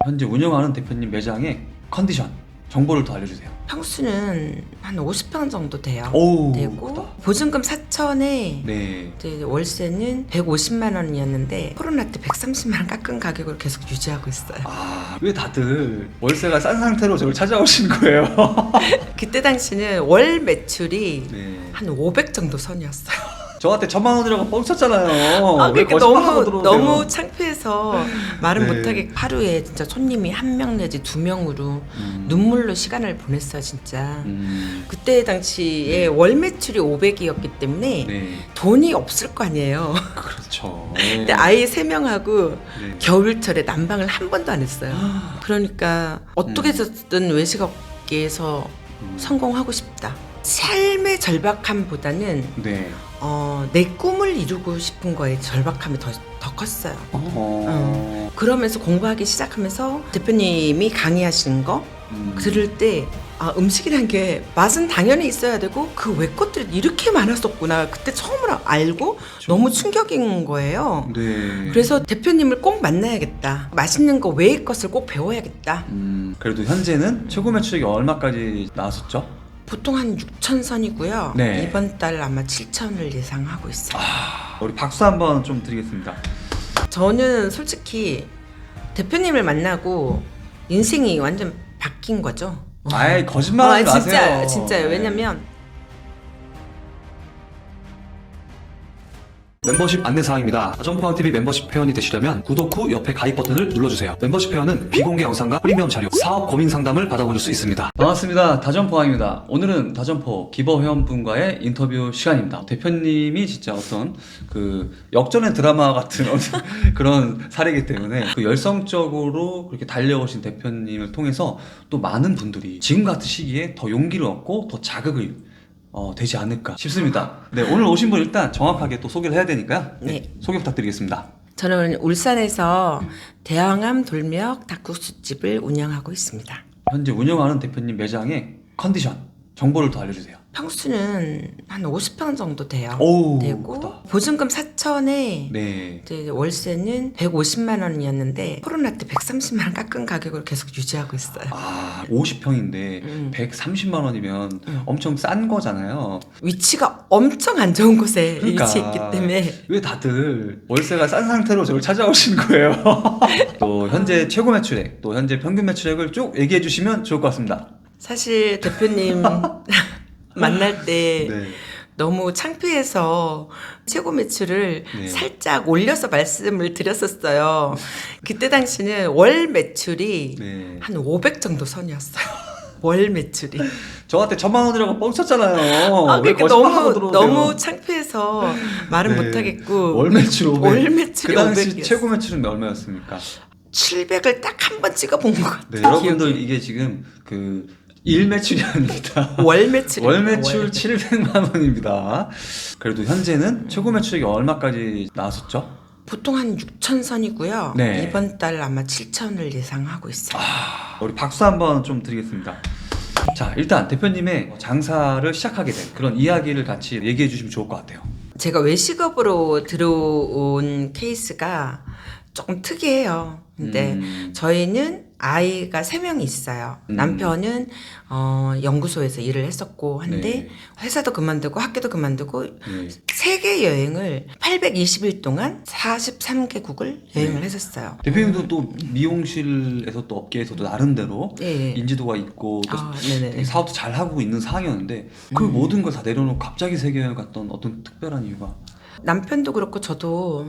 현재 운영하는 대표님 매장의 컨디션 정보를 더 알려주세요. 평수는 한 50평 정도 돼요. 오, 되고 크다. 보증금 4천에 네. 이제 월세는 150만 원이었는데 코로나 때 130만 원 깎은 가격으로 계속 유지하고 있어요. 왜 다들 월세가 싼 상태로 저를 찾아오신 거예요? 그때 당시는 월 매출이 네. 한 500 정도 선이었어요. 저한테 1,000만 원이라고 뻥쳤잖아요. 왜 그러니까 거짓말하고 들어오세요? 너무 창피해서 말은 네. 못하게 하루에 진짜 손님이 1명 내지 2명으로 눈물로 시간을 보냈어요 진짜. 그때 당시에 월 매출이 500이었기 때문에 네. 돈이 없을 거 아니에요. 그렇죠. 근데 아이 3명하고 네. 겨울철에 난방을 한 번도 안 했어요. 그러니까 어떻게 해서든 외식업계에서 성공하고 싶다. 삶의 절박함보다는 네. 내 꿈을 이루고 싶은 거에 절박함이 더 컸어요. 그러면서 공부하기 시작하면서 대표님이 강의하시는 거 들을 때 음식이란 게 맛은 당연히 있어야 되고 그 외 것들이 이렇게 많았었구나. 그때 처음으로 알고 너무 충격인 거예요. 네. 그래서 대표님을 꼭 만나야겠다. 맛있는 거 외의 것을 꼭 배워야겠다. 그래도 현재는 최고 매출액이 얼마까지 나왔었죠? 보통 한 6천 선이고요. 네. 이번 달 아마 7천을 예상하고 있어요. 우리 박수 한번 좀 드리겠습니다. 저는 솔직히 대표님을 만나고 인생이 완전 바뀐 거죠. 아이, 거짓말하지 마세요. 진짜요. 네. 왜냐면 멤버십 안내사항입니다. 점프왕TV 멤버십 회원이 되시려면 구독 후 옆에 가입 버튼을 눌러주세요. 멤버십 회원은 비공개 영상과 프리미엄 자료, 사업 고민 상담을 받아보실 수 있습니다. 반갑습니다. 다점포항입니다. 오늘은 다점포 기버 회원분과의 인터뷰 시간입니다. 대표님이 진짜 어떤 그 역전의 드라마 같은 어떤 그런 사례이기 때문에 그 열성적으로 그렇게 달려오신 대표님을 통해서 또 많은 분들이 지금 같은 시기에 더 용기를 얻고 더 자극을 되지 않을까 싶습니다. 네, 오늘 오신 분 일단 정확하게 또 소개를 해야 되니까요. 네. 소개 부탁드리겠습니다. 저는 울산에서 대왕암 돌미역 닭국수집을 운영하고 있습니다. 현재 운영하는 대표님 매장의 컨디션 정보를 더 알려주세요. 평수는 한 50평 정도 돼요. 오, 되고 크다. 보증금 4천에 네. 이제 월세는 150만 원이었는데 코로나 때 130만 원 깎은 가격으로 계속 유지하고 있어요. 50평인데 130만 원이면 엄청 싼 거잖아요. 위치가 엄청 안 좋은 곳에 그러니까 위치했기 때문에 왜 다들 월세가 싼 상태로 저를 찾아오신 거예요? 또 현재 최고 매출액, 또 현재 평균 매출액을 쭉 얘기해 주시면 좋을 것 같습니다. 사실 대표님 만날 때 네. 너무 창피해서 최고 매출을 네. 살짝 올려서 말씀을 드렸었어요. 그때 당시는 월 매출이 네. 한 500 정도 선이었어요. 월 매출이. 저한테 1,000만 원이라고 뻥쳤잖아요. 왜 그러니까 거짓말하고 들어오세요? 너무 창피해서 말은 네. 못하겠고 월 매출 500. 월 매출이 그 당시 500이었어요. 최고 매출은 얼마였습니까? 700을 딱 한 번 찍어본 것 같아요. 네, 여러분들 이게 지금 그 일 매출이 아닙니다. 월 매출. 월 매출 700만 원입니다. 그래도 현재는 최고 매출액이 얼마까지 나왔었죠? 보통 한 6천 선이고요. 네. 이번 달 아마 7천을 예상하고 있어요. 우리 박수 한번 좀 드리겠습니다. 자, 일단 대표님의 장사를 시작하게 된 그런 이야기를 같이 얘기해 주시면 좋을 것 같아요. 제가 외식업으로 들어온 케이스가 조금 특이해요. 근데 저희는 아이가 3명이 있어요. 남편은 연구소에서 일을 했었고 한데 네. 회사도 그만두고 학교도 그만두고 네. 세계 여행을 820일 동안 43개국을 여행을 했었어요. 대표님도 또 미용실에서 또 업계에서도 나름대로 예. 인지도가 있고 또 네네. 되게 사업도 잘 하고 있는 상황이었는데 그 모든 걸 다 내려놓고 갑자기 세계 여행 갔던 어떤 특별한 이유가? 남편도 그렇고 저도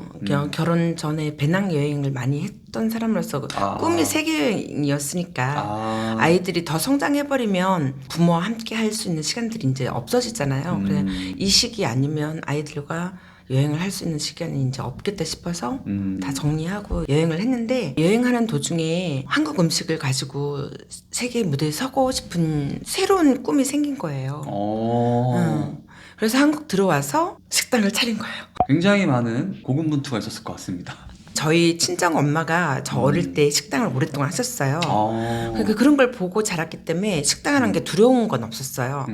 결혼 전에 배낭 여행을 많이 했던 사람으로서 꿈이 세계 여행이었으니까 아이들이 더 성장해버리면 부모와 함께 할 수 있는 시간들이 이제 없어지잖아요. 그래서 이 시기 아니면 아이들과 여행을 할 수 있는 시간이 이제 없겠다 싶어서 다 정리하고 여행을 했는데 여행하는 도중에 한국 음식을 가지고 세계 무대에 서고 싶은 새로운 꿈이 생긴 거예요. 그래서 한국 들어와서 식당을 차린 거예요. 굉장히 많은 고군분투가 있었을 것 같습니다. 저희 친정 엄마가 저 어릴 때 식당을 오랫동안 하셨어요. 그러니까 그런 걸 보고 자랐기 때문에 식당 하는 게 두려운 건 없었어요.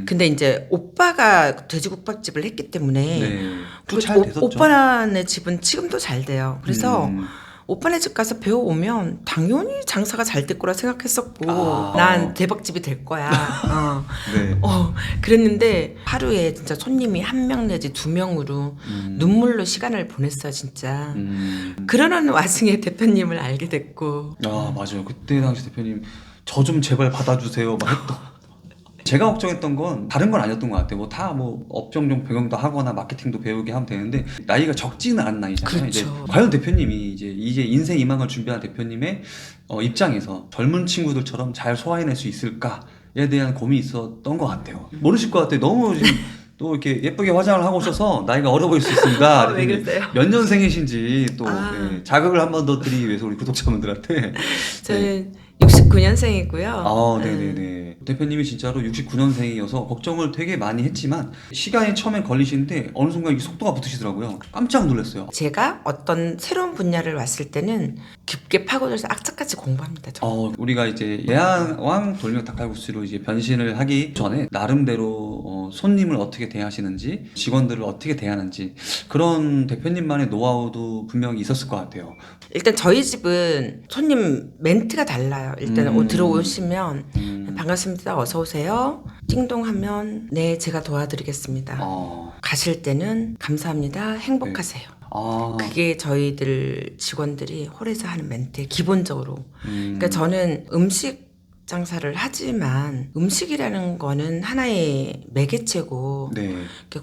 근데 이제 오빠가 돼지국밥집을 했기 때문에 네. 그리고 잘 됐었죠. 오빠네 집은 지금도 잘 돼요. 그래서 오빠네 집 가서 배워오면 당연히 장사가 잘 될 거라 생각했었고 난 대박집이 될 거야. 네. 그랬는데 하루에 진짜 손님이 1명 내지 2명으로 눈물로 시간을 보냈어 진짜. 그러는 와중에 대표님을 알게 됐고. 맞아요. 그때 당시 대표님 저 좀 제발 받아주세요 막 했던. 제가 걱정했던 건 다른 건 아니었던 것 같아요. 다 업종용 병용도 하거나 마케팅도 배우게 하면 되는데 나이가 적지는 않은 나이잖아요. 그렇죠. 이제 과연 대표님이 이제 인생 이망을 준비한 대표님의 입장에서 젊은 친구들처럼 잘 소화해낼 수 있을까에 대한 고민이 있었던 것 같아요. 모르실 것 같아요. 너무 지금 또 이렇게 예쁘게 화장을 하고 오셔서 나이가 어려 보일 수 있습니다. 왜 그러세요? 몇 년생이신지 또 네, 자극을 한 번 더 드리기 위해서 우리 구독자분들한테. 저는 69년생이고요. 네네네. 대표님이 진짜로 69년생이어서 걱정을 되게 많이 했지만 시간이 처음엔 걸리시는데 어느 순간 이게 속도가 붙으시더라고요. 깜짝 놀랐어요. 제가 어떤 새로운 분야를 왔을 때는 깊게 파고들어서 악착같이 공부합니다. 우리가 이제 예왕 돌격 닭칼국수로 이제 변신을 하기 전에 나름대로 손님을 어떻게 대하시는지 직원들을 어떻게 대하는지 그런 대표님만의 노하우도 분명히 있었을 것 같아요. 일단 저희 집은 손님 멘트가 달라요. 일단 들어오시면 반갑습니다. 어서 오세요. 띵동하면 네 제가 도와드리겠습니다. 가실 때는 감사합니다. 행복하세요. 그게 저희들 직원들이 홀에서 하는 멘트 기본적으로. 그러니까 저는 음식 장사를 하지만 음식이라는 거는 하나의 매개체고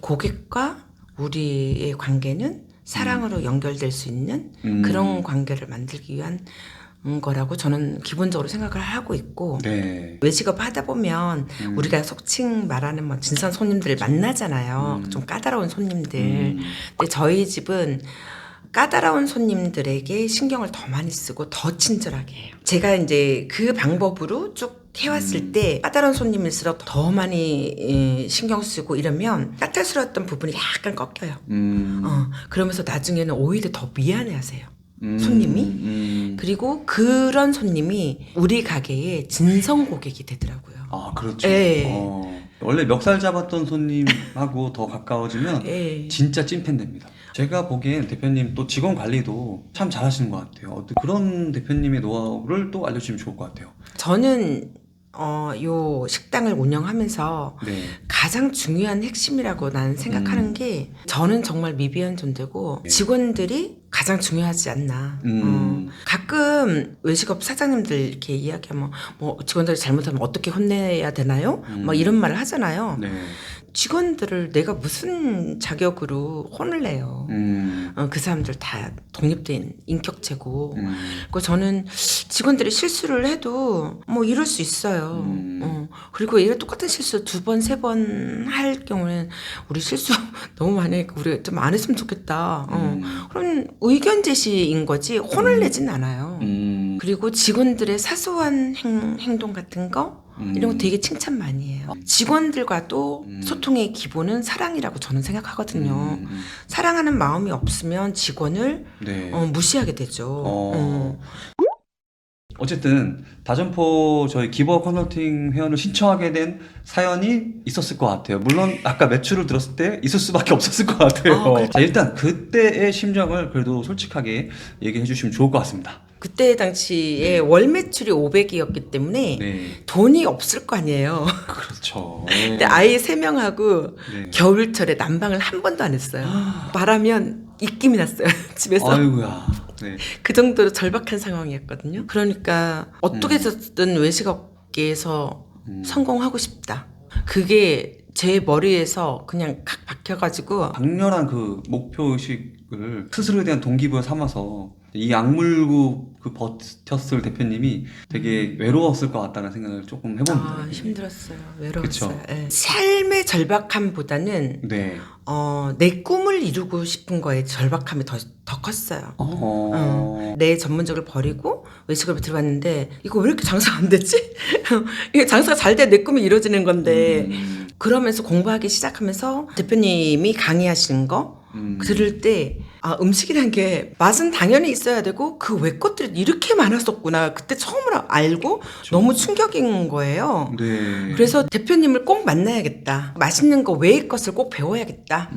고객과 우리의 관계는 사랑으로 연결될 수 있는 그런 관계를 만들기 위한 거라고 저는 기본적으로 생각을 하고 있고 외식업 하다 보면 우리가 속칭 말하는 진상 손님들을 만나잖아요. 좀 까다로운 손님들. 근데 저희 집은 까다로운 손님들에게 신경을 더 많이 쓰고 더 친절하게 해요. 제가 이제 그 방법으로 쭉 해왔을 때 까다로운 손님일수록 더 많이 신경 쓰고 이러면 까탈스러웠던 부분이 약간 꺾여요. 그러면서 나중에는 오히려 더 미안해하세요. 손님이. 그리고 그런 손님이 우리 가게의 진성 고객이 되더라고요. 그렇죠. 원래 멱살 잡았던 손님하고 더 가까워지면 진짜 찐팬 됩니다. 제가 보기엔 대표님 또 직원 관리도 참 잘하시는 것 같아요. 그런 대표님의 노하우를 또 알려주시면 좋을 것 같아요. 저는 요 식당을 운영하면서 가장 중요한 핵심이라고 나는 생각하는 게 저는 정말 미비한 존재고 직원들이 가장 중요하지 않나. 가끔 외식업 사장님들 이렇게 이야기하면 직원들이 잘못하면 어떻게 혼내야 되나요? 이런 말을 하잖아요. 직원들을 내가 무슨 자격으로 혼을 내요. 그 사람들 다 독립된 인격체고. 그리고 저는 직원들이 실수를 해도 이럴 수 있어요. 그리고 이런 똑같은 실수 2번, 3번 할 경우는 우리 실수 너무 많이 하니까 우리 좀 안 했으면 좋겠다. 그럼 의견 제시인 거지 혼을 내진 않아요. 그리고 직원들의 사소한 행동 같은 거 이런 거 되게 칭찬 많이 해요. 직원들과도 소통의 기본은 사랑이라고 저는 생각하거든요. 사랑하는 마음이 없으면 직원을 무시하게 되죠. 어쨌든 다점포 저희 기버 컨설팅 회원을 신청하게 된 사연이 있었을 것 같아요. 물론 아까 매출을 들었을 때 있을 수밖에 없었을 것 같아요. 자, 일단 그때의 심정을 그래도 솔직하게 얘기해 주시면 좋을 것 같습니다. 그때 당시에 월 매출이 500이었기 때문에 돈이 없을 거 아니에요. 그렇죠. 근데 아이 3명하고 겨울철에 난방을 한 번도 안 했어요. 말하면 입김이 났어요. 집에서. 아이고야. 그 정도로 절박한 상황이었거든요. 그러니까 어떻게 해서든 외식업계에서 성공하고 싶다. 그게 제 머리에서 그냥 각 박혀가지고 강렬한 그 목표의식을 스스로에 대한 동기부여 삼아서 이 악물고 버텼을 대표님이 되게 외로웠을 것 같다는 생각을 조금 해봅니다. 힘들었어요. 외로웠어요. 삶의 절박함보다는 내 꿈을 이루고 싶은 거에 절박함이 더 컸어요. 내 전문적을 버리고 외식업에 들어왔는데 이거 왜 이렇게 장사가 안 되지? 이게 장사가 잘 돼야 내 꿈이 이루어지는 건데 그러면서 공부하기 시작하면서 대표님이 강의하시는 거 들을 때 음식이란 게 맛은 당연히 있어야 되고 그 외 것들이 이렇게 많았었구나. 그때 처음으로 알고 너무 충격인 거예요. 그래서 대표님을 꼭 만나야겠다. 맛있는 거 외의 것을 꼭 배워야겠다.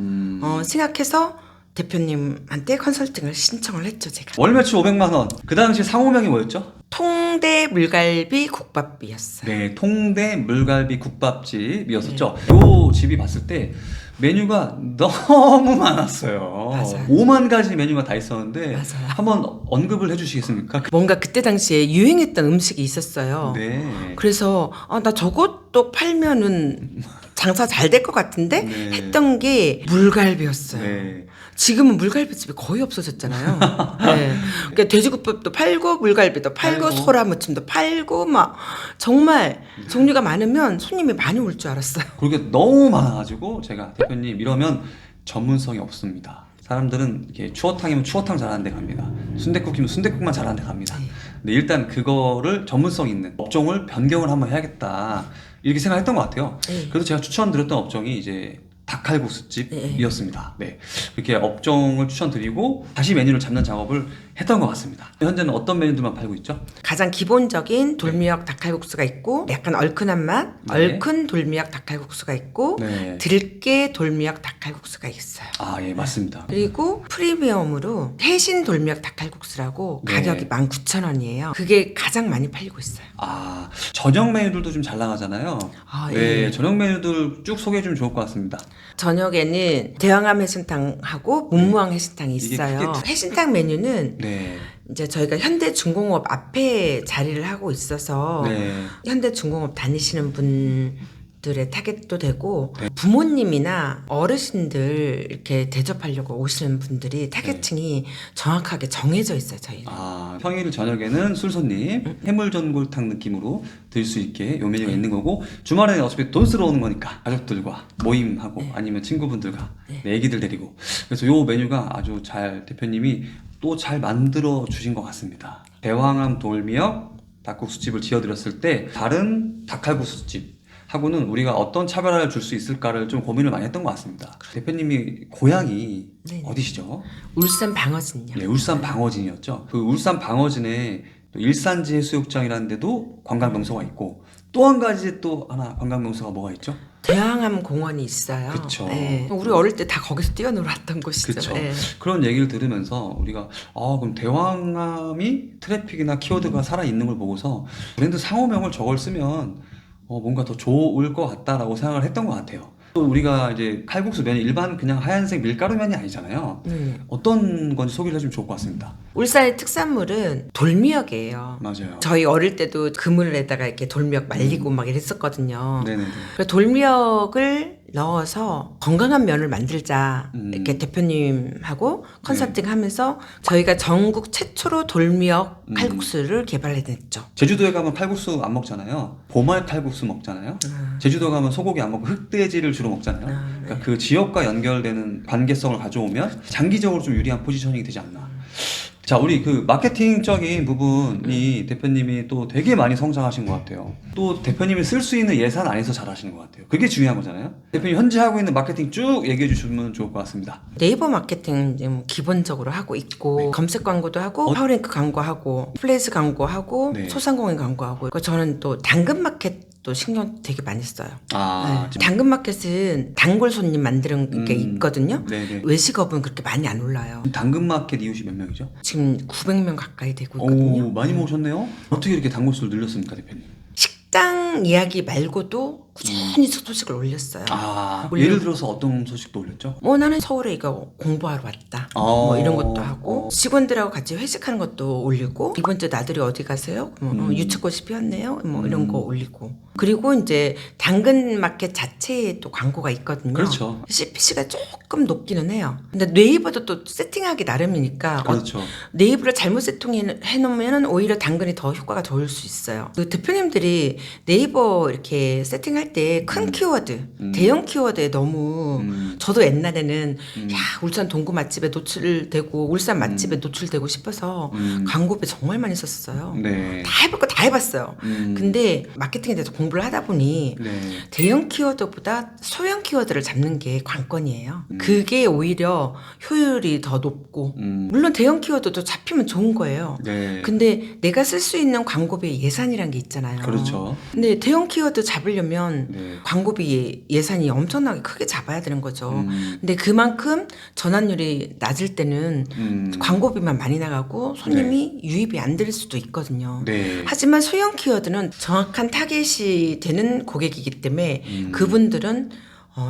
생각해서 대표님한테 컨설팅을 신청을 했죠, 제가. 월 매출 500만 원. 그 당시 상호명이 뭐였죠? 통대 물갈비 국밥이었어요. 네, 통대 물갈비 국밥집이었었죠. 요 집이 봤을 때 메뉴가 너무 많았어요. 맞아요. 5만 가지 메뉴가 다 있었는데 맞아요. 한번 언급을 해주시겠습니까? 뭔가 그때 당시에 유행했던 음식이 있었어요. 네. 그래서 나 저것도 팔면은 장사 잘 될 것 같은데 네. 했던 게 물갈비였어요. 네. 지금은 물갈비집이 거의 없어졌잖아요. 네. 그러니까 돼지국밥도 팔고 물갈비도 팔고 팔고. 소라무침도 팔고 막 정말 종류가 많으면 손님이 많이 올 줄 알았어요. 그렇게 너무 많아가지고 제가 대표님 이러면 전문성이 없습니다. 사람들은 이렇게 추어탕이면 추어탕 잘하는 데 갑니다. 순댓국이면 순댓국만 잘하는 데 갑니다. 네. 근데 일단 그거를 전문성 있는 업종을 변경을 한번 해야겠다 이렇게 생각했던 것 같아요. 네. 그래서 제가 추천드렸던 업종이 이제 닭칼국수집이었습니다. 네. 그렇게 업종을 추천드리고 다시 메뉴를 잡는 작업을 했던 것 같습니다. 현재는 어떤 메뉴들만 팔고 있죠? 가장 기본적인 돌미역 닭칼국수가 있고 약간 얼큰한 맛, 네. 얼큰 돌미역 닭칼국수가 있고 네. 들깨 돌미역 닭칼국수가 있어요. 아, 예, 맞습니다. 그리고 프리미엄으로 해신 돌미역 닭칼국수라고 네. 가격이 19,000원이에요. 그게 가장 많이 팔리고 있어요. 아, 저녁 메뉴들도 좀 잘 나가잖아요. 아, 네, 예. 저녁 메뉴들 쭉 소개해 주면 좋을 것 같습니다. 저녁에는 대왕암 해신탕하고 문무왕 해신탕이 이게 있어요. 크게 해신탕 메뉴는 네. 이제 저희가 현대중공업 앞에 자리를 하고 있어서 네. 현대중공업 다니시는 분들의 타겟도 되고 네. 부모님이나 어르신들 이렇게 대접하려고 오시는 분들이 타겟층이 정확하게 정해져 있어요, 저희는. 아, 평일 저녁에는 술손님, 해물전골탕 느낌으로 들 수 있게 요 메뉴가 있는 거고, 주말에는 어차피 돈 쓰러 오는 거니까 가족들과 모임하고 아니면 친구분들과 내 애기들 데리고, 그래서 요 메뉴가 아주 잘 대표님이 또 잘 만들어 주신 것 같습니다. 대왕암 돌미역 닭국수집을 지어드렸을 때 다른 닭칼국수집 하고는 우리가 어떤 차별화를 줄 수 있을까를 좀 고민을 많이 했던 것 같습니다. 대표님이 고향이 네네. 어디시죠? 울산 방어진이요. 네, 울산 방어진이었죠. 그 울산 방어진에 또 일산지 해수욕장이라는 데도 관광 명소가 있고, 또 한 가지 또 하나 관광 명소가 뭐가 있죠? 대왕암 공원이 있어요. 그쵸. 네. 우리 어릴 때 다 거기서 뛰어놀았던 곳이죠. 그쵸. 네. 그런 얘기를 들으면서 우리가 그럼 대왕암이 트래픽이나 키워드가 살아있는 걸 보고서 브랜드 상호명을 저걸 쓰면 뭔가 더 좋을 것 같다라고 생각을 했던 것 같아요. 또 우리가 이제 칼국수 면이 일반 그냥 하얀색 밀가루 면이 아니잖아요. 어떤 건지 소개를 해주면 좋을 것 같습니다. 울산의 특산물은 돌미역이에요. 맞아요. 저희 어릴 때도 그물에다가 이렇게 돌미역 말리고 막 이랬었거든요. 네네네. 그래서 돌미역을 넣어서 건강한 면을 만들자 이렇게 대표님하고 컨설팅하면서 저희가 전국 최초로 돌미역 칼국수를 개발해냈죠. 제주도에 가면 칼국수 안 먹잖아요. 보말 칼국수 먹잖아요. 제주도 가면 소고기 안 먹고 흑돼지를 주로 먹잖아요. 네. 그러니까 그 지역과 연결되는 관계성을 가져오면 장기적으로 좀 유리한 포지셔닝이 되지 않나. 자, 우리 그 마케팅적인 부분이 대표님이 또 되게 많이 성장하신 것 같아요. 또 대표님이 쓸 수 있는 예산 안에서 잘하시는 것 같아요. 그게 중요한 거잖아요. 대표님 현재 하고 있는 마케팅 쭉 얘기해 주시면 좋을 것 같습니다. 네이버 마케팅 이제 뭐 기본적으로 하고 있고 네. 검색 광고도 하고 파워랭크 광고하고 플레이스 광고하고 네. 소상공인 광고하고 그리고 저는 또 당근 마켓도 신경 되게 많이 써요. 아, 네. 당근 마켓은 단골 손님 만드는 게 있거든요. 네네. 외식업은 그렇게 많이 안 올라요. 당근마켓 이웃이 몇 명이죠? 지금 900명 가까이 되고 있거든요. 오, 많이 모으셨네요. 어떻게 이렇게 단골수를 늘렸습니까, 대표님? 식당 이야기 말고도 꾸준히 소식을 올렸어요. 아, 올려- 예를 들어서 어떤 소식도 올렸죠? 뭐 나는 서울에 이거 공부하러 왔다. 뭐 이런 것도 하고 직원들하고 같이 회식하는 것도 올리고 이번 주 나들이 어디 가세요? 뭐 유채꽃이 피었네요. 뭐 이런 거 올리고 그리고 이제 당근마켓 자체에 또 광고가 있거든요. 그렇죠. CPC가 조금 높기는 해요. 근데 네이버도 또 세팅하기 나름이니까 그렇죠. 네이버를 잘못 세팅해 놓으면 오히려 당근이 더 효과가 좋을 수 있어요. 그 대표님들이 네이버 이렇게 세팅할 때 큰 키워드, 대형 키워드에 너무 저도 옛날에는 야 울산 동구 맛집에 노출되고 울산 맛집에 노출되고 싶어서 광고비 정말 많이 썼어요. 네. 다 해볼 거 다 해봤어요. 근데 마케팅에 대해서 공부를 하다 보니 네. 대형 키워드보다 소형 키워드를 잡는 게 관건이에요. 그게 오히려 효율이 더 높고 물론 대형 키워드도 잡히면 좋은 거예요. 네. 근데 내가 쓸 수 있는 광고비 예산이란 게 있잖아요. 그렇죠. 근데 대형 키워드 잡으려면 하려면 네. 광고비 예산이 엄청나게 크게 잡아야 되는 거죠. 근데 그만큼 전환율이 낮을 때는 광고비만 많이 나가고 손님이 유입이 안 될 수도 있거든요. 네. 하지만 소형 키워드는 정확한 타겟이 되는 고객이기 때문에 그분들은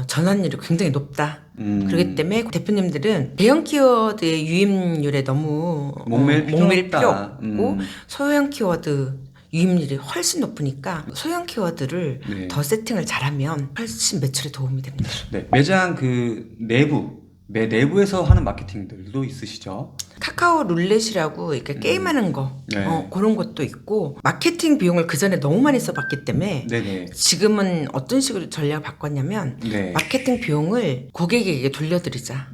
전환율이 굉장히 높다. 그렇기 때문에 대표님들은 대형 키워드의 유입률에 너무 목매일 필요 없고 소형 키워드 유입률이 훨씬 높으니까 소형 키워드를 네. 더 세팅을 잘하면 훨씬 매출에 도움이 됩니다. 네. 매장 그 내부에서 하는 마케팅들도 있으시죠? 카카오 룰렛이라고 이렇게 게임하는 거 네. 그런 것도 있고 마케팅 비용을 그 전에 너무 많이 써봤기 때문에 네네. 지금은 어떤 식으로 전략을 바꿨냐면 네. 마케팅 비용을 고객에게 돌려드리자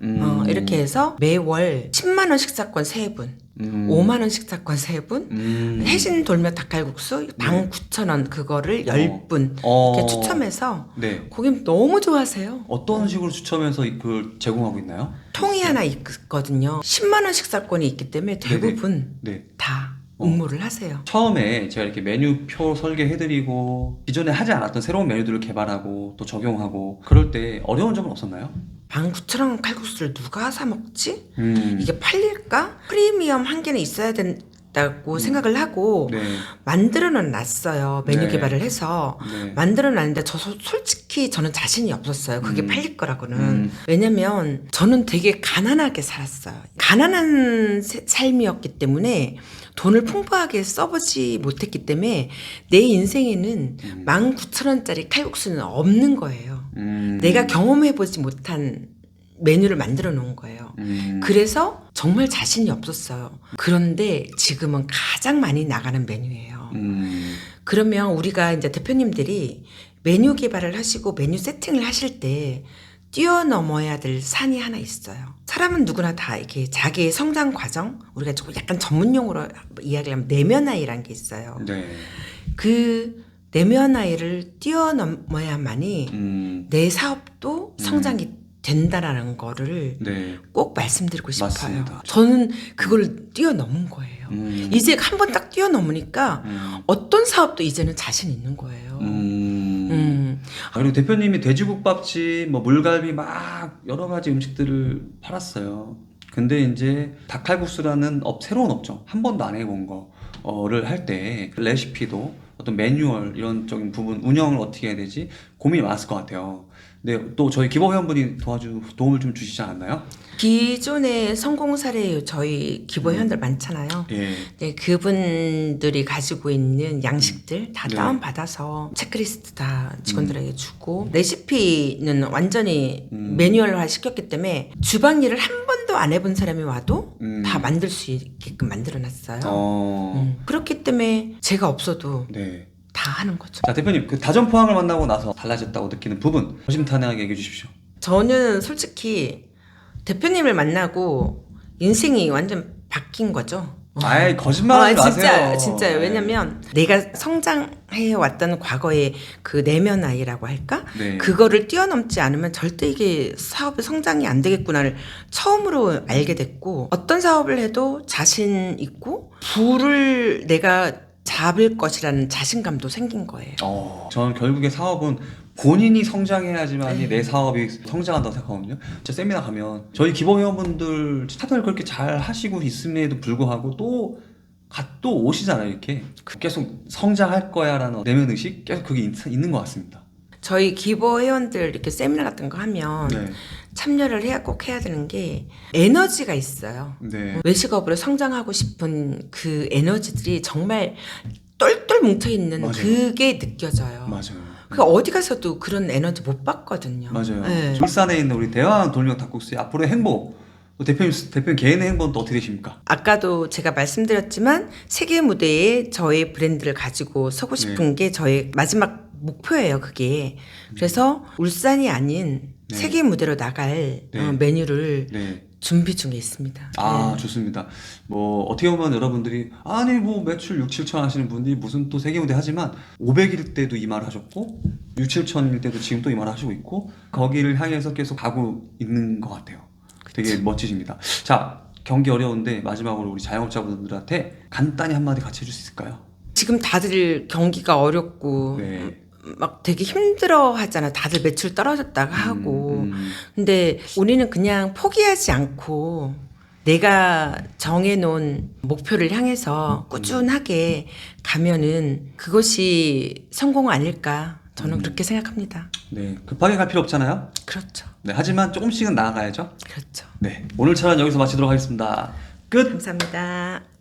이렇게 해서 매월 10만 원 식사권 3분 5만 원 식사권 3분 해신 돌며 닭칼국수 19,000원 그거를 10분 이렇게 추첨해서 네. 고객님 너무 좋아하세요. 어떤 식으로 추첨해서 그걸 제공하고 있나요? 통이 하나 있거든요. 10만 원 식사권이 있기 때문에 대부분 네. 다 응모를 하세요. 처음에 제가 이렇게 메뉴표 설계해드리고 기존에 하지 않았던 새로운 메뉴들을 개발하고 또 적용하고 그럴 때 어려운 점은 없었나요? 19,000원 칼국수를 누가 사 먹지? 음. 이게 팔릴까? 프리미엄 한 개는 있어야 된다고 생각을 하고 네. 만들어는 놨어요. 메뉴 네. 개발을 해서 네. 만들어 놨는데 솔직히 저는 자신이 없었어요. 그게 팔릴 거라고는. 왜냐면 저는 되게 가난하게 살았어요. 가난한 삶이었기 때문에 돈을 풍부하게 써보지 못했기 때문에 내 인생에는 19,000원짜리 칼국수는 없는 거예요. 내가 경험해보지 못한 메뉴를 만들어 놓은 거예요. 그래서 정말 자신이 없었어요. 그런데 지금은 가장 많이 나가는 메뉴예요. 그러면 우리가 이제 대표님들이 메뉴 개발을 하시고 메뉴 세팅을 하실 때 뛰어넘어야 될 산이 하나 있어요. 사람은 누구나 다 이렇게 자기의 성장 과정, 우리가 조금 약간 전문 용어로 이야기를 하면 내면아이라는 게 있어요. 네. 그 내면아이를 뛰어넘어야만이 내 사업도 성장이 된다라는 거를 네. 꼭 말씀드리고 싶어요. 맞습니다. 저는 그걸 뛰어넘은 거예요. 이제 한 번 딱 뛰어넘으니까 어떤 사업도 이제는 자신 있는 거예요. 그리고 대표님이 돼지국밥집, 뭐 물갈비 막 여러 가지 음식들을 팔았어요. 근데 이제 닭칼국수라는 새로운 업종, 한 번도 안 해본 거를 할 때 레시피도 어떤 매뉴얼 이런 적인 부분, 운영을 어떻게 해야 되지 고민이 많았을 것 같아요. 근데 또 저희 기버 회원분이 도움을 좀 주시지 않았나요? 기존의 성공 사례 저희 기버 회원들 많잖아요. 예. 네, 그분들이 가지고 있는 양식들 다 네. 다운받아서 체크리스트 다 직원들에게 주고 레시피는 완전히 매뉴얼화 시켰기 때문에 주방 일을 한 번도 안 해본 사람이 와도 다 만들 수 있게끔 만들어놨어요. 그렇기 때문에 제가 없어도 네. 다 하는 거죠. 자, 대표님, 그 다전포항을 만나고 나서 달라졌다고 느끼는 부분 허심탄회하게 얘기해 주십시오. 저는 솔직히 대표님을 만나고 인생이 완전 바뀐 거죠. 아이, 거짓말하지 마세요. 진짜요. 네. 왜냐면 내가 성장해 왔던 과거의 그 내면아이라고 할까? 네. 그거를 뛰어넘지 않으면 절대 이게 사업의 성장이 안 되겠구나를 처음으로 알게 됐고 어떤 사업을 해도 자신 있고 부를 내가 잡을 것이라는 자신감도 생긴 거예요. 저는 결국에 사업은 본인이 성장해야지만이 내 사업이 성장한다고 생각하거든요. 진짜 세미나 가면 저희 기본 회원분들 다들 그렇게 잘 하시고 있음에도 불구하고 또 오시잖아요. 이렇게 계속 성장할 거야라는 내면의식 계속 그게 있는 것 같습니다. 저희 기버 회원들 이렇게 세미나 같은 거 하면 네. 참여를 꼭 해야 되는 게 에너지가 있어요. 네. 외식업으로 성장하고 싶은 그 에너지들이 정말 똘똘 뭉쳐있는 맞아요. 그게 느껴져요. 맞아요. 그러니까 어디 가서도 그런 에너지 못 봤거든요. 맞아요. 네. 울산에 있는 우리 대왕 돌명 닭국수의 앞으로의 행복, 또 대표님 개인의 행복은 또 어떻게 되십니까? 아까도 제가 말씀드렸지만 세계 무대에 저의 브랜드를 가지고 서고 싶은 게 저의 마지막 목표예요. 그게. 그래서 울산이 아닌 네. 세계 무대로 나갈 메뉴를 네. 준비 중에 있습니다. 아, 좋습니다. 뭐 어떻게 보면 여러분들이 아니 뭐 매출 6, 7천 하시는 분들이 무슨 또 세계 무대 하지만 500일 때도 이 말을 하셨고 6, 7천일 때도 지금 또 이 말을 하시고 있고 거기를 향해서 계속 가고 있는 것 같아요. 되게 멋지십니다. 자, 경기 어려운데 마지막으로 우리 자영업자분들한테 간단히 한마디 같이 해줄 수 있을까요? 지금 다들 경기가 어렵고 네. 막 되게 힘들어 하잖아. 다들 매출 떨어졌다가 하고. 근데 우리는 그냥 포기하지 않고 내가 정해놓은 목표를 향해서 꾸준하게 가면은 그것이 성공 아닐까. 저는 그렇게 생각합니다. 네, 급하게 갈 필요 없잖아요. 그렇죠. 네, 하지만 조금씩은 나아가야죠. 그렇죠. 네, 오늘 차는 여기서 마치도록 하겠습니다. 끝. 감사합니다.